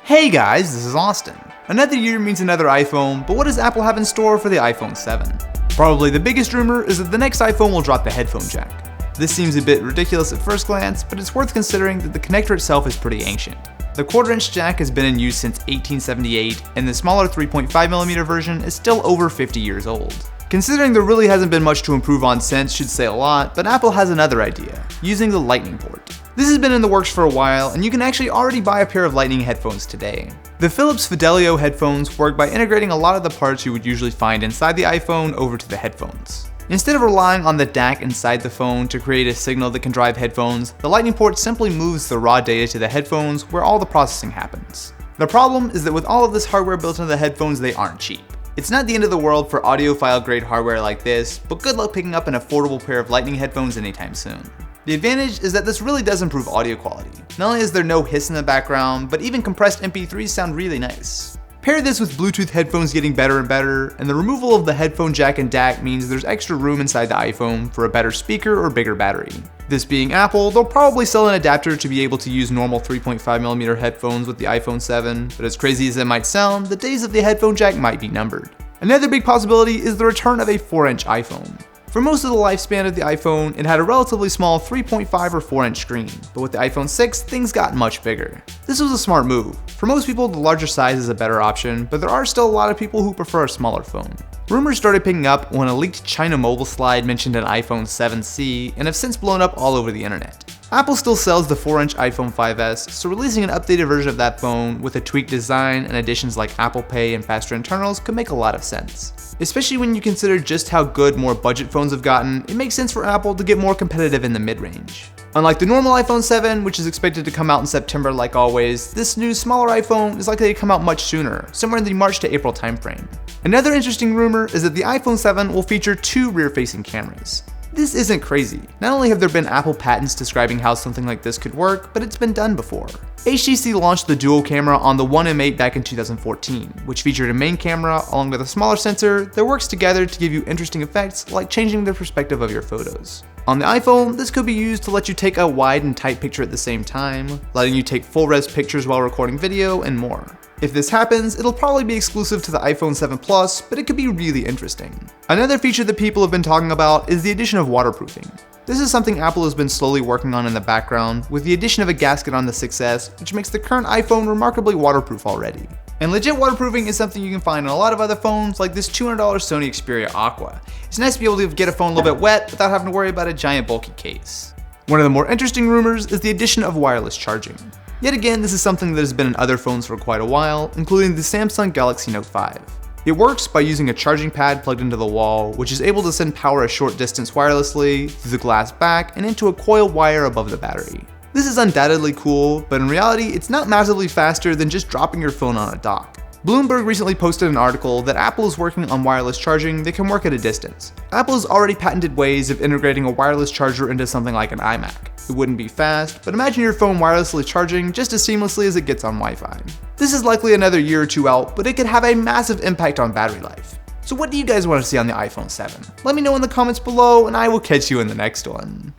Hey guys, this is Austin. Another year means another iPhone, but what does Apple have in store for the iPhone 7? Probably the biggest rumor is that the next iPhone will drop the headphone jack. This seems a bit ridiculous at first glance, but it's worth considering that the connector itself is pretty ancient. The 1/4-inch jack has been in use since 1878, and the smaller 3.5mm version is still over 50 years old. Considering there really hasn't been much to improve on since should say a lot, but Apple has another idea, using the Lightning port. This has been in the works for a while, and you can actually already buy a pair of Lightning headphones today. The Philips Fidelio headphones work by integrating a lot of the parts you would usually find inside the iPhone over to the headphones. Instead of relying on the DAC inside the phone to create a signal that can drive headphones, the Lightning port simply moves the raw data to the headphones where all the processing happens. The problem is that with all of this hardware built into the headphones, they aren't cheap. It's not the end of the world for audiophile grade hardware like this, but good luck picking up an affordable pair of Lightning headphones anytime soon. The advantage is that this really does improve audio quality. Not only is there no hiss in the background, but even compressed MP3s sound really nice. Pair this with Bluetooth headphones getting better and better, and the removal of the headphone jack and DAC means there's extra room inside the iPhone for a better speaker or bigger battery. This being Apple, they'll probably sell an adapter to be able to use normal 3.5mm headphones with the iPhone 7, but as crazy as it might sound, the days of the headphone jack might be numbered. Another big possibility is the return of a 4-inch iPhone. For most of the lifespan of the iPhone, it had a relatively small 3.5 or 4-inch screen, but with the iPhone 6, things got much bigger. This was a smart move. For most people, the larger size is a better option, but there are still a lot of people who prefer a smaller phone. Rumors started picking up when a leaked China mobile slide mentioned an iPhone 7C and have since blown up all over the internet. Apple still sells the 4-inch iPhone 5S, so releasing an updated version of that phone with a tweaked design and additions like Apple Pay and faster internals could make a lot of sense. Especially when you consider just how good more budget phones have gotten, it makes sense for Apple to get more competitive in the mid-range. Unlike the normal iPhone 7, which is expected to come out in September like always, this new smaller iPhone is likely to come out much sooner, somewhere in the March to April timeframe. Another interesting rumor is that the iPhone 7 will feature 2 rear-facing cameras. This isn't crazy. Not only have there been Apple patents describing how something like this could work, but it's been done before. HTC launched the dual camera on the 1M8 back in 2014, which featured a main camera along with a smaller sensor that works together to give you interesting effects like changing the perspective of your photos. On the iPhone, this could be used to let you take a wide and tight picture at the same time, letting you take full-res pictures while recording video, and more. If this happens, it'll probably be exclusive to the iPhone 7 Plus, but it could be really interesting. Another feature that people have been talking about is the addition of waterproofing. This is something Apple has been slowly working on in the background, with the addition of a gasket on the 6S, which makes the current iPhone remarkably waterproof already. And legit waterproofing is something you can find on a lot of other phones, like this $200 Sony Xperia Aqua. It's nice to be able to get a phone a little bit wet without having to worry about a giant bulky case. One of the more interesting rumors is the addition of wireless charging. Yet again, this is something that has been in other phones for quite a while, including the Samsung Galaxy Note 5. It works by using a charging pad plugged into the wall, which is able to send power a short distance wirelessly, through the glass back, and into a coil wire above the battery. This is undoubtedly cool, but in reality, it's not massively faster than just dropping your phone on a dock. Bloomberg recently posted an article that Apple is working on wireless charging that can work at a distance. Apple has already patented ways of integrating a wireless charger into something like an iMac. It wouldn't be fast, but imagine your phone wirelessly charging just as seamlessly as it gets on Wi-Fi. This is likely another year or two out, but it could have a massive impact on battery life. So what do you guys want to see on the iPhone 7? Let me know in the comments below, and I will catch you in the next one.